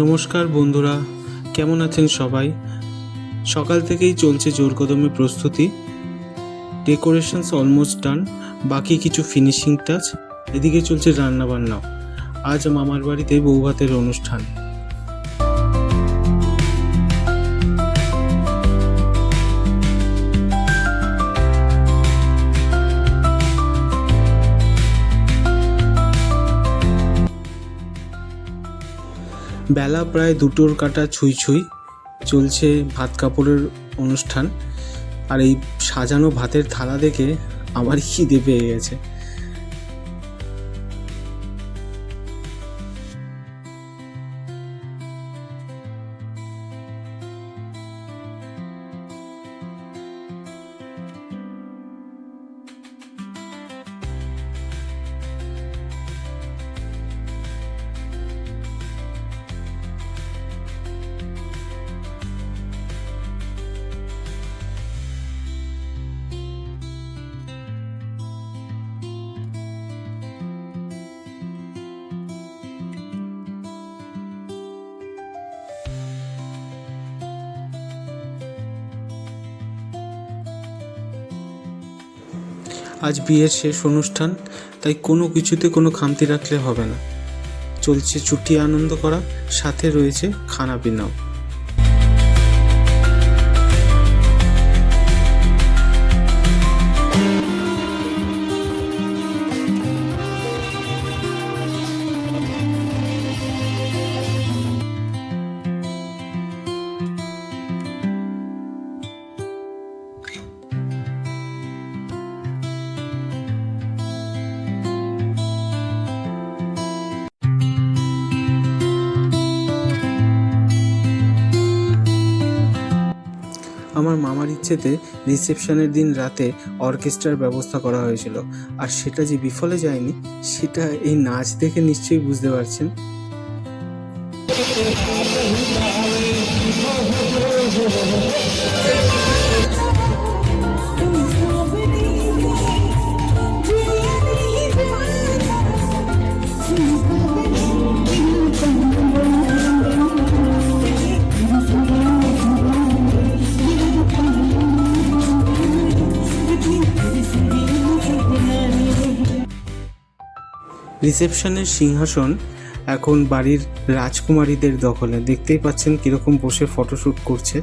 নমস্কার বন্ধুরা, কেমন আছেন সবাই? সকাল থেকেই চলছে জোর কদমে প্রস্তুতি। ডেকোরেশনস অলমোস্ট ডান, বাকি কিছু ফিনিশিং টাচ। এদিকে চলছে রান্নাবান্না। আজ মামার বাড়িতে বৌভাতের অনুষ্ঠান। বেলা প্রায় 2টোর কাটা ছুঁই ছুঁই। চলছে ভাত কাপড়ের অনুষ্ঠান। আর এই সাজানো ভাতের থালা দেখে আমার খিদে পেয়ে গেছে। আজ বিয়ের শেষ অনুষ্ঠান, তাই কোনো কিছুতে কোনো খামতি রাখলে হবে না। চলছে ছুটি আনন্দ করা, সাথে রয়েছে খানা পিনাও। আমার মামার ইচ্ছেতে রিসেপশনের দিন রাতে অর্কেস্ট্রার ব্যবস্থা করা হয়েছিল, আর সেটা যে বিফলে যায়নি সেটা এই নাচ দেখে নিশ্চয়ই বুঝতে পারছেন। রিসেপশনের সিংহাসন এখন বাড়ির রাজকুমারীদের দখলে। দেখতেই পাচ্ছেন কিরকম বসে ফটোশ্যুট করছে।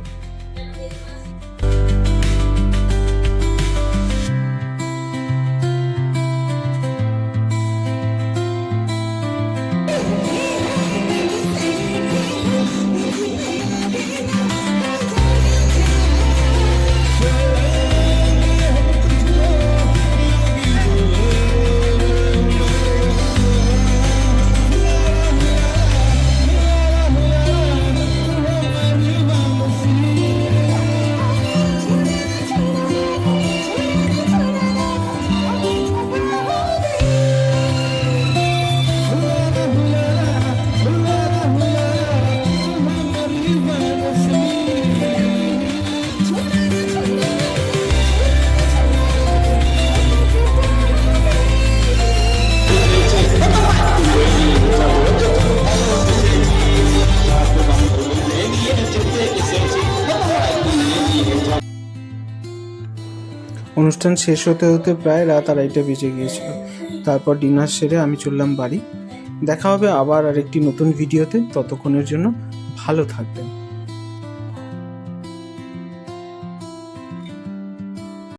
অনুষ্ঠান শেষ হতে হতে প্রায় রাত 2:30 বেজে গিয়েছিল। তারপর ডিনার সেরে আমি চললাম বাড়ি। দেখা হবে আবার আরেকটি নতুন ভিডিওতে। ততক্ষণের জন্য ভালো থাকবেন।